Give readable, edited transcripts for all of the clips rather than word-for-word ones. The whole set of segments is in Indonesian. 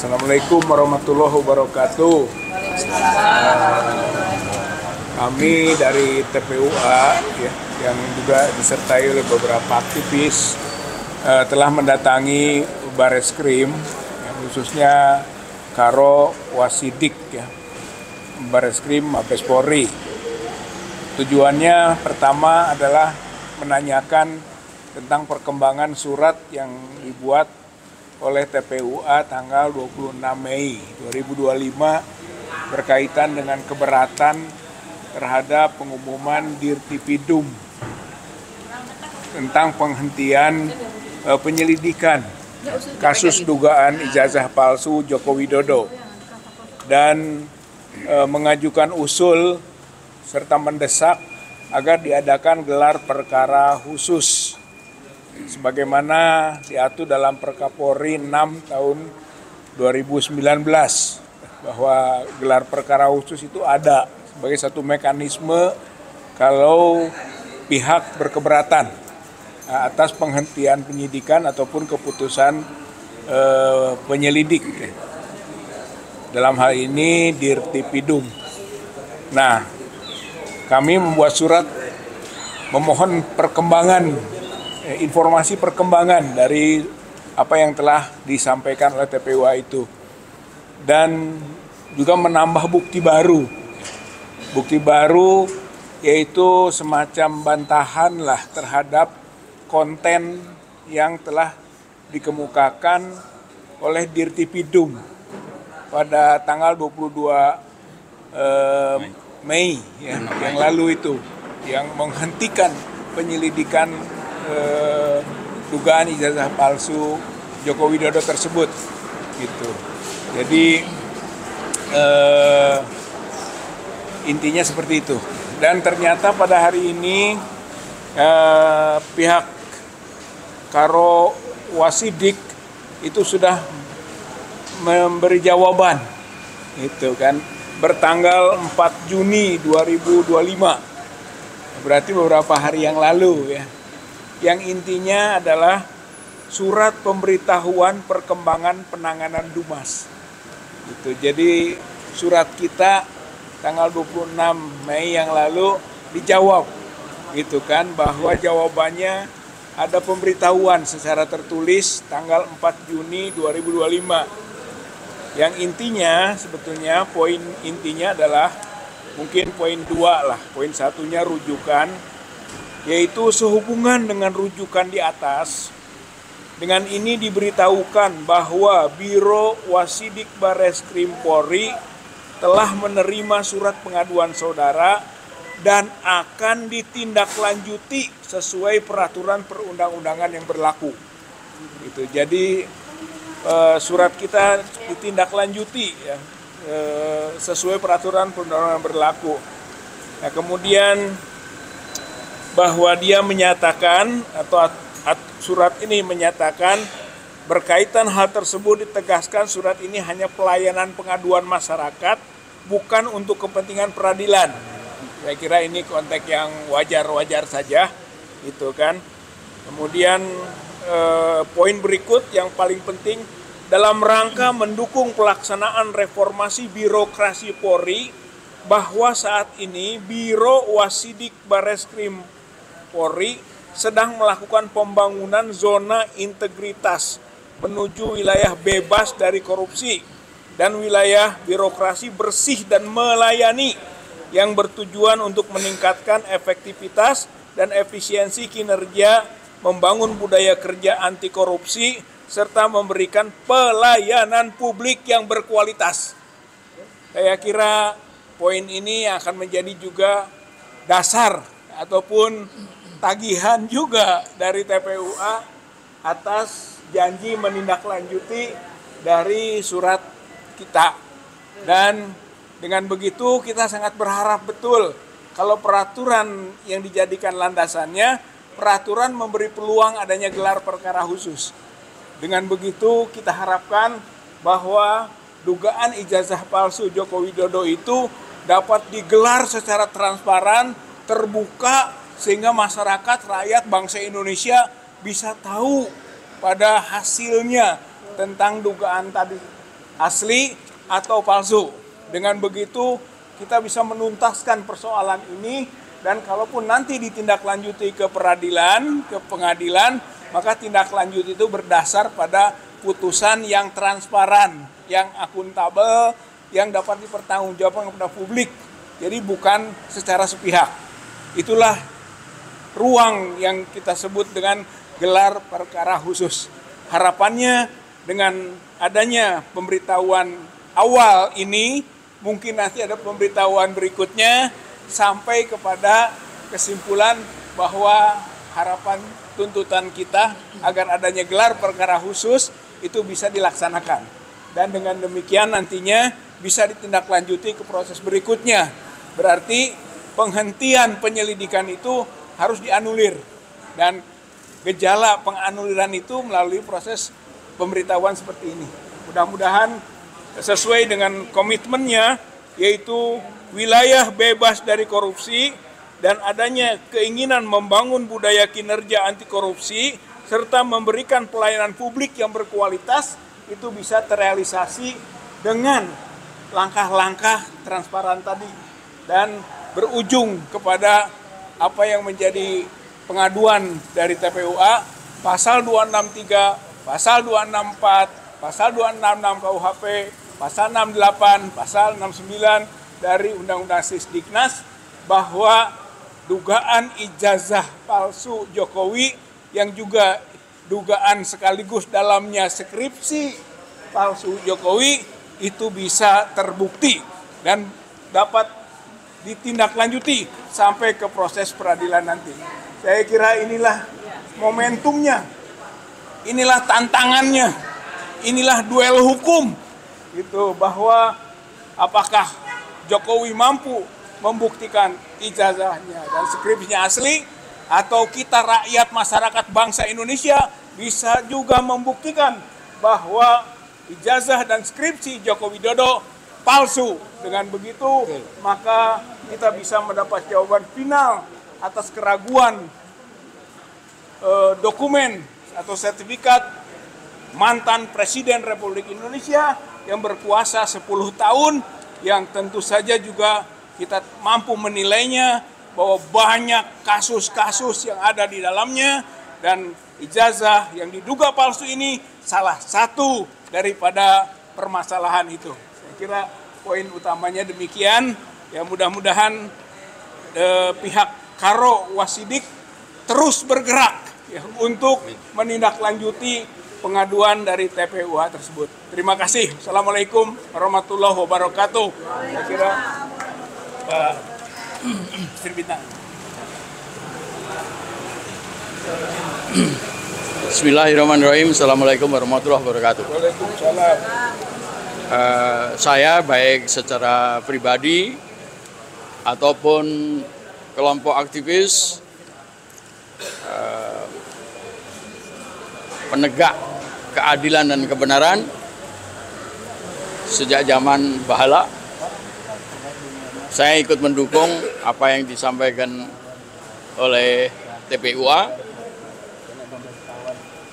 Assalamualaikum warahmatullahi wabarakatuh. Kami dari TPUA yang juga disertai oleh beberapa aktivis telah mendatangi Bareskrim, khususnya Karo Wasidik, Bareskrim Mabes Polri. Tujuannya pertama adalah menanyakan tentang perkembangan surat yang dibuat oleh TPUA tanggal 26 Mei 2025 berkaitan dengan keberatan terhadap pengumuman Dirtipidum tentang penghentian penyelidikan kasus dugaan ijazah palsu Joko Widodo dan mengajukan usul serta mendesak agar diadakan gelar perkara khusus sebagaimana diatur dalam Perkapolri 6 tahun 2019, bahwa gelar perkara khusus itu ada sebagai satu mekanisme kalau pihak berkeberatan atas penghentian penyidikan ataupun keputusan penyelidik. Dalam hal ini Dirtipidum. Nah, kami membuat surat memohon perkembangan, informasi perkembangan dari apa yang telah disampaikan oleh TPUA itu, dan juga menambah bukti baru. Bukti baru yaitu semacam bantahan lah terhadap konten yang telah dikemukakan oleh Dirtipidum pada tanggal 22 Mei yang lalu itu, yang menghentikan penyelidikan dugaan ijazah palsu Joko Widodo tersebut, gitu. Jadi intinya seperti itu. Dan ternyata pada hari ini pihak Karo Wasidik itu sudah memberi jawaban, itu kan, bertanggal 4 Juni 2025, berarti beberapa hari yang lalu ya. Yang intinya adalah surat pemberitahuan perkembangan penanganan Dumas. Gitu. Jadi surat kita tanggal 26 Mei yang lalu dijawab, gitu kan, bahwa jawabannya ada pemberitahuan secara tertulis tanggal 4 Juni 2025. Yang intinya sebetulnya poin intinya adalah mungkin poin 2 lah. Poin satunya rujukan, yaitu sehubungan dengan rujukan di atas, dengan ini diberitahukan bahwa Biro Wasidik Bareskrim Polri telah menerima surat pengaduan saudara dan akan ditindaklanjuti sesuai peraturan perundang-undangan yang berlaku. Gitu. Jadi surat kita ditindaklanjuti ya, sesuai peraturan perundang-undangan yang berlaku. Nah, kemudian bahwa dia menyatakan atau surat ini menyatakan berkaitan hal tersebut ditegaskan surat ini hanya pelayanan pengaduan masyarakat, bukan untuk kepentingan peradilan. Saya kira ini konteks yang wajar-wajar saja, gitu kan. Kemudian poin berikut yang paling penting, dalam rangka mendukung pelaksanaan reformasi birokrasi Polri, bahwa saat ini Biro Wasidik Bareskrim Polri sedang melakukan pembangunan zona integritas menuju wilayah bebas dari korupsi dan wilayah birokrasi bersih dan melayani, yang bertujuan untuk meningkatkan efektivitas dan efisiensi kinerja, membangun budaya kerja anti korupsi, serta memberikan pelayanan publik yang berkualitas. Saya kira poin ini akan menjadi juga dasar ataupun tagihan juga dari TPUA atas janji menindaklanjuti dari surat kita. Dan dengan begitu kita sangat berharap betul kalau peraturan yang dijadikan landasannya, peraturan memberi peluang adanya gelar perkara khusus. Dengan begitu kita harapkan bahwa dugaan ijazah palsu Joko Widodo itu dapat digelar secara transparan, terbuka, sehingga masyarakat, rakyat, bangsa Indonesia bisa tahu pada hasilnya tentang dugaan tadi asli atau palsu. Dengan begitu kita bisa menuntaskan persoalan ini, dan kalaupun nanti ditindaklanjuti ke peradilan, ke pengadilan, maka tindak lanjut itu berdasar pada putusan yang transparan, yang akuntabel, yang dapat dipertanggungjawabkan kepada publik. Jadi bukan secara sepihak. Itulah ruang yang kita sebut dengan gelar perkara khusus. Harapannya dengan adanya pemberitahuan awal ini, mungkin nanti ada pemberitahuan berikutnya sampai kepada kesimpulan bahwa harapan tuntutan kita agar adanya gelar perkara khusus itu bisa dilaksanakan. Dan dengan demikian nantinya bisa ditindaklanjuti ke proses berikutnya. Berarti penghentian penyelidikan itu harus dianulir. Dan gejala penganuliran itu melalui proses pemberitahuan seperti ini. Mudah-mudahan sesuai dengan komitmennya, yaitu wilayah bebas dari korupsi dan adanya keinginan membangun budaya kinerja anti korupsi serta memberikan pelayanan publik yang berkualitas, itu bisa terrealisasi dengan langkah-langkah transparan tadi dan berujung kepada apa yang menjadi pengaduan dari TPUA, pasal 263, pasal 264, pasal 266 KUHP, pasal 68, pasal 69 dari Undang-Undang Sisdiknas, bahwa dugaan ijazah palsu Jokowi yang juga dugaan sekaligus dalamnya skripsi palsu Jokowi itu bisa terbukti dan dapat ditindaklanjuti sampai ke proses peradilan nanti. Saya kira inilah momentumnya, inilah tantangannya, inilah duel hukum, gitu, bahwa apakah Jokowi mampu membuktikan ijazahnya dan skripsinya asli, atau kita rakyat masyarakat bangsa Indonesia bisa juga membuktikan bahwa ijazah dan skripsi Joko Widodo palsu. Dengan begitu maka kita bisa mendapat jawaban final atas keraguan dokumen atau sertifikat mantan Presiden Republik Indonesia yang berkuasa 10 tahun, yang tentu saja juga kita mampu menilainya bahwa banyak kasus-kasus yang ada di dalamnya, dan ijazah yang diduga palsu ini salah satu daripada permasalahan itu. Saya kira poin utamanya demikian. Ya, mudah-mudahan pihak Karo Wasidik terus bergerak ya, untuk menindaklanjuti pengaduan dari TPUA tersebut. Terima kasih. Assalamualaikum warahmatullahi wabarakatuh. Saya kira Pak Sri Bintang. Bismillahirrahmanirrahim. Assalamualaikum warahmatullahi wabarakatuh. Waalaikumsalam. Saya baik secara pribadi ataupun kelompok aktivis penegak keadilan dan kebenaran sejak zaman Bahala, saya ikut mendukung apa yang disampaikan oleh TPUA.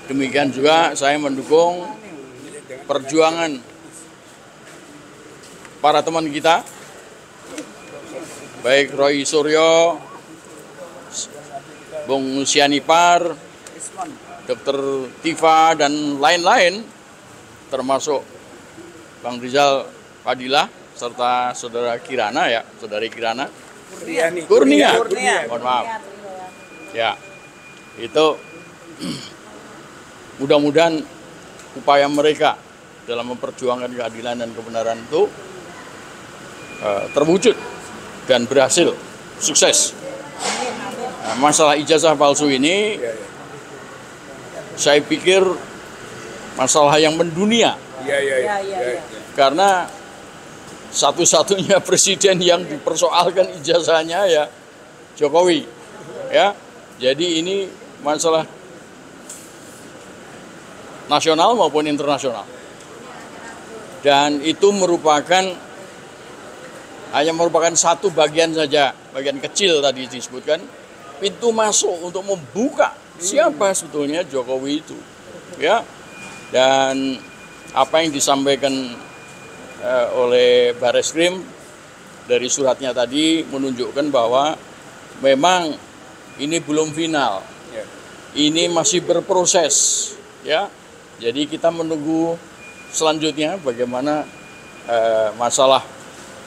Demikian juga saya mendukung perjuangan para teman kita, baik Roy Suryo, Bung Sianipar, Dr. Tifa, dan lain-lain, termasuk Bang Rizal Fadilah, serta Saudara Kirana, ya, Saudari Kirana. Kurnia. Mohon maaf. Ya, itu mudah-mudahan upaya mereka dalam memperjuangkan keadilan dan kebenaran itu terwujud dan berhasil, sukses. Nah, masalah ijazah palsu ini, saya pikir masalah yang mendunia. Karena satu-satunya presiden yang dipersoalkan ijazahnya ya Jokowi. Ya, jadi ini masalah nasional maupun internasional. Dan itu hanya merupakan satu bagian saja, bagian kecil tadi disebutkan, pintu masuk untuk membuka siapa sebetulnya Jokowi itu. Ya. Dan apa yang disampaikan oleh Bareskrim dari suratnya tadi menunjukkan bahwa memang ini belum final, ini masih berproses, ya. Jadi kita menunggu selanjutnya bagaimana masalah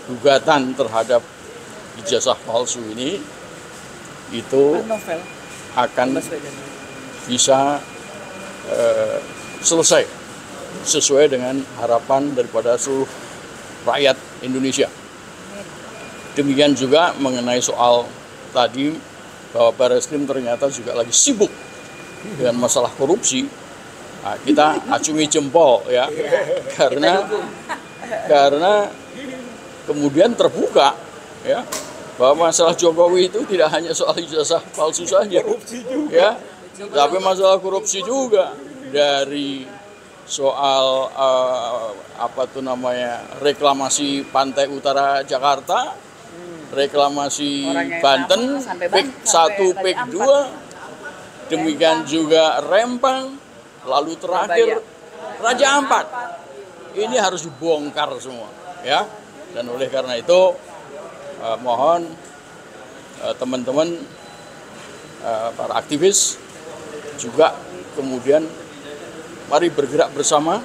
gugatan terhadap ijazah palsu ini itu akan bisa selesai sesuai dengan harapan daripada seluruh rakyat Indonesia. Demikian juga mengenai soal tadi bahwa Bareskrim ternyata juga lagi sibuk dengan masalah korupsi. Nah, kita acungi jempol ya, karena kemudian terbuka ya bahwa masalah Jokowi itu tidak hanya soal ijazah palsu saja, ya, tapi masalah korupsi juga, dari soal reklamasi Pantai Utara Jakarta, reklamasi Banten, PIK 1, PIK 2, demikian juga Rempang, lalu terakhir Raja Ampat. Ini harus dibongkar semua, ya. Dan oleh karena itu mohon teman-teman para aktivis juga kemudian mari bergerak bersama,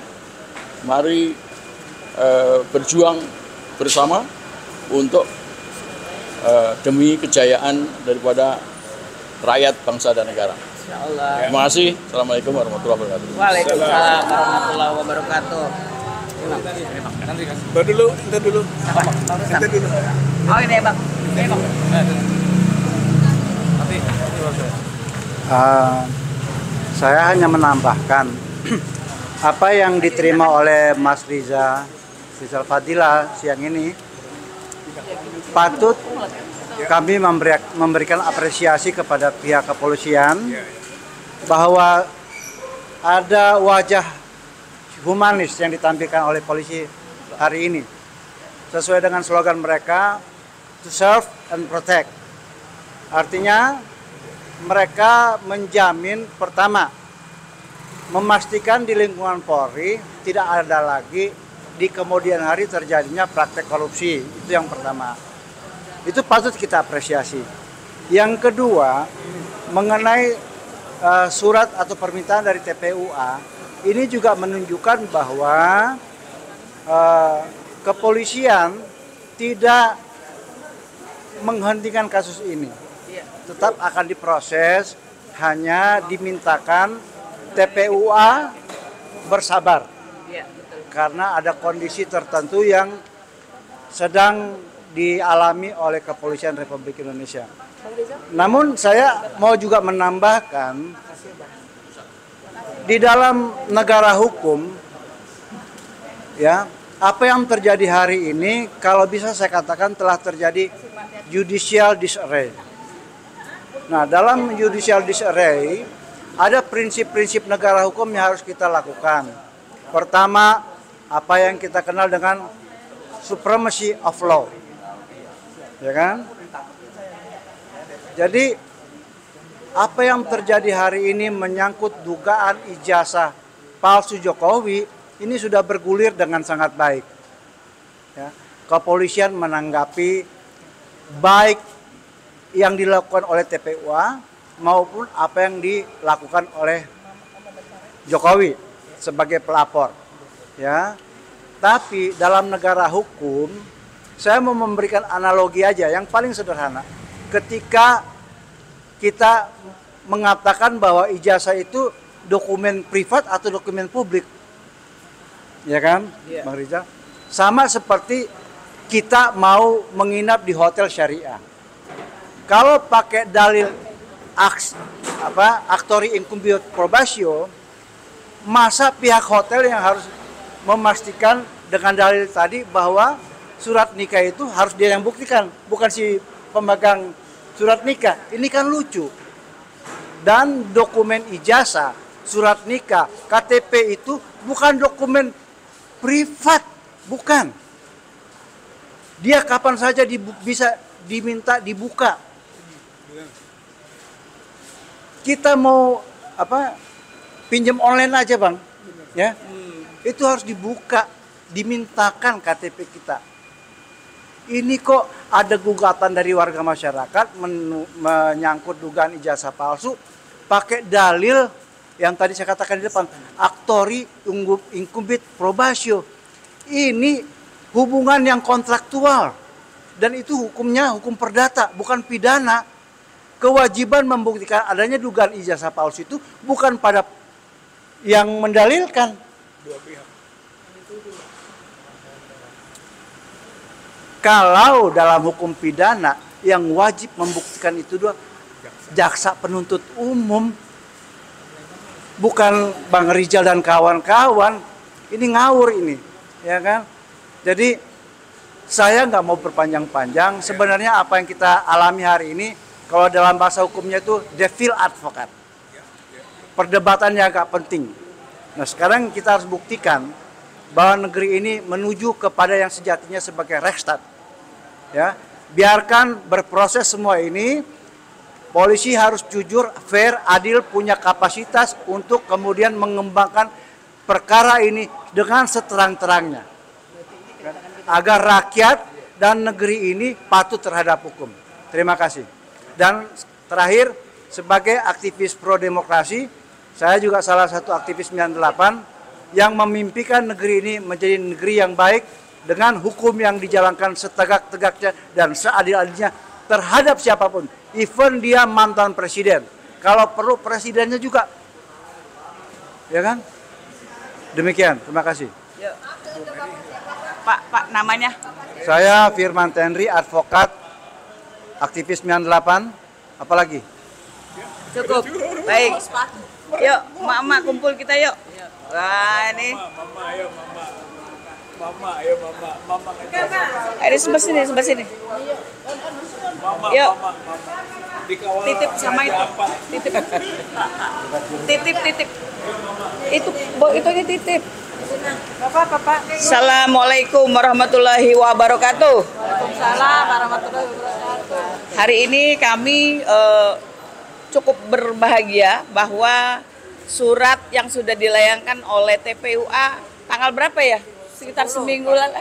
mari berjuang bersama untuk demi kejayaan daripada rakyat, bangsa dan negara. Insyaallah. Terima kasih. Assalamualaikum warahmatullahi wabarakatuh. Waalaikumsalam warahmatullahi wabarakatuh. Ntar dulu. Ntar dulu. Oh ini bang. Ini bang. Saya hanya menambahkan apa yang diterima oleh Mas Rizal Fadila siang ini patut kami memberikan apresiasi kepada pihak kepolisian bahwa ada wajah humanis yang ditampilkan oleh polisi hari ini sesuai dengan slogan mereka, to serve and protect. Artinya mereka menjamin, pertama, memastikan di lingkungan Polri tidak ada lagi di kemudian hari terjadinya praktek korupsi. Itu yang pertama. Itu patut kita apresiasi. Yang kedua, mengenai surat atau permintaan dari TPUA, ini juga menunjukkan bahwa kepolisian tidak menghentikan kasus ini. Tetap akan diproses, hanya dimintakan TPUA bersabar. Karena ada kondisi tertentu yang sedang dialami oleh Kepolisian Republik Indonesia. Namun saya mau juga menambahkan, di dalam negara hukum, ya, apa yang terjadi hari ini, kalau bisa saya katakan telah terjadi judicial disarray. Nah, dalam judicial disarray ada prinsip-prinsip negara hukum yang harus kita lakukan. Pertama, apa yang kita kenal dengan supremacy of law, ya kan? Jadi apa yang terjadi hari ini menyangkut dugaan ijazah palsu Jokowi ini sudah bergulir dengan sangat baik. Ya, kepolisian menanggapi baik yang dilakukan oleh TPUA maupun apa yang dilakukan oleh Jokowi sebagai pelapor. Ya, tapi dalam negara hukum, saya mau memberikan analogi aja yang paling sederhana. Ketika kita mengatakan bahwa ijazah itu dokumen privat atau dokumen publik, ya kan, Bang Rizal? Sama seperti kita mau menginap di hotel syariah. Kalau pakai dalil actori incumbio probatio, masa pihak hotel yang harus memastikan dengan dalil tadi bahwa surat nikah itu harus dia yang buktikan, bukan si pemegang surat nikah. Ini kan lucu. Dan dokumen ijazah, surat nikah, KTP itu bukan dokumen privat, bukan. Dia kapan saja bisa diminta dibuka. Kita mau pinjam online aja, Bang, ya, itu harus dibuka dimintakan KTP kita. Ini kok ada gugatan dari warga masyarakat menyangkut dugaan ijazah palsu pakai dalil yang tadi saya katakan di depan, actori incumbit probatio. Ini hubungan yang kontraktual dan itu hukumnya hukum perdata, bukan pidana. Kewajiban membuktikan adanya dugaan ijazah palsu itu bukan pada yang mendalilkan, Dua pihak. kalau dalam hukum pidana yang wajib membuktikan itu dua jaksa penuntut umum, bukan Bang Rizal dan kawan-kawan. Ini ngawur ini, ya kan? Jadi saya nggak mau berpanjang-panjang. Sebenarnya apa yang kita alami hari ini, kalau dalam bahasa hukumnya itu devil advokat. Perdebatannya agak penting. Nah sekarang kita harus buktikan bahwa negeri ini menuju kepada yang sejatinya sebagai Rechtsstaat. Ya, biarkan berproses semua ini. Polisi harus jujur, fair, adil, punya kapasitas untuk kemudian mengembangkan perkara ini dengan seterang-terangnya. Agar rakyat dan negeri ini patuh terhadap hukum. Terima kasih. Dan terakhir, sebagai aktivis pro-demokrasi, saya juga salah satu aktivis 98 yang memimpikan negeri ini menjadi negeri yang baik dengan hukum yang dijalankan setegak-tegaknya dan seadil-adilnya terhadap siapapun, even dia mantan presiden. Kalau perlu presidennya juga, ya kan? Demikian, terima kasih. Yuk. Pak namanya? Saya Firman Tenri, advokat, aktivis 98. Apalagi? Cukup. Baik. Yuk, emak-emak kumpul kita yuk. Wah ini. Mama, ayo mama. Mama, ayo mama. Mama Ayo sebelah sini, sebelah sini. Mama, Yuk. mama. Dikawal Titip sama itu. apa? Titip. Titip. Itu aja titip. Bapak. Assalamualaikum warahmatullahi wabarakatuh. Waalaikumsalam warahmatullahi wabarakatuh. Hari ini kami cukup berbahagia bahwa surat yang sudah dilayangkan oleh TPUA tanggal berapa ya? Sekitar seminggu lalu.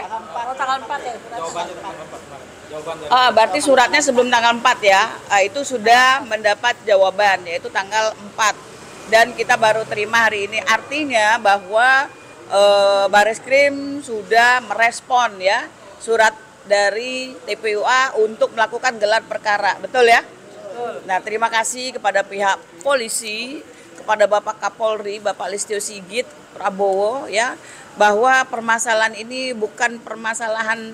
Tanggal 4 ya. Berarti suratnya sebelum tanggal 4 ya. Itu sudah mendapat jawaban yaitu tanggal 4. Dan kita baru terima hari ini. Artinya bahwa Bareskrim sudah merespon ya surat dari TPUA untuk melakukan gelar perkara. Betul ya? Nah, terima kasih kepada pihak polisi, kepada Bapak Kapolri, Bapak Listio Sigit Prabowo ya, bahwa permasalahan ini bukan permasalahan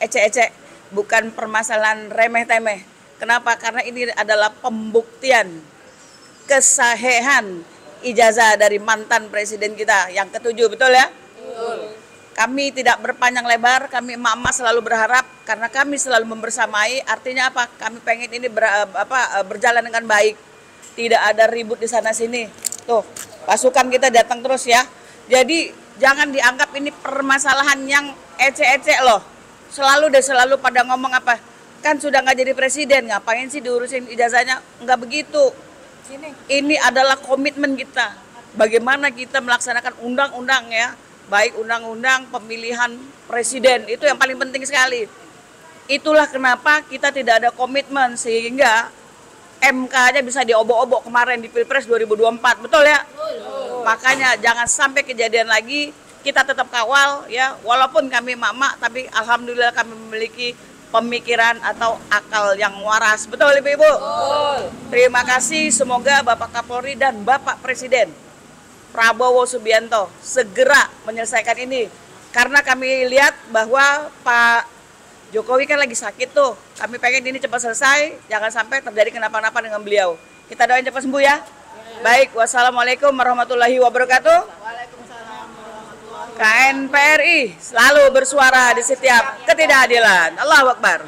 ecek-ecek, bukan permasalahan remeh-temeh. Kenapa? Karena ini adalah pembuktian kesahihan ijazah dari mantan presiden kita yang ke-7, betul ya? Betul. Kami tidak berpanjang lebar, kami emak-emak selalu berharap karena kami selalu membersamai. Artinya apa? Kami pengen ini berjalan dengan baik. Tidak ada ribut di sana sini. Tuh, pasukan kita datang terus ya. Jadi jangan dianggap ini permasalahan yang ecek-ecek loh. Selalu pada ngomong apa? Kan sudah nggak jadi presiden, ngapain sih diurusin ijazahnya? Nggak begitu. Ini adalah komitmen kita. Bagaimana kita melaksanakan undang-undang ya, baik undang-undang pemilihan presiden, itu yang paling penting sekali. Itulah kenapa kita tidak ada komitmen sehingga MK-nya bisa diobok-obok kemarin di Pilpres 2024, betul ya? Makanya jangan sampai kejadian lagi, kita tetap kawal ya, walaupun kami emak-emak, tapi alhamdulillah kami memiliki pemikiran atau akal yang waras. Betul Ibu? Betul. Terima kasih, semoga Bapak Kapolri dan Bapak Presiden Prabowo Subianto segera menyelesaikan ini. Karena kami lihat bahwa Pak Jokowi kan lagi sakit tuh. Kami pengen ini cepat selesai, jangan sampai terjadi kenapa-napa dengan beliau. Kita doain cepat sembuh ya. Baik, wassalamualaikum warahmatullahi wabarakatuh. KNPRI selalu bersuara di setiap ketidakadilan. Allahu Akbar.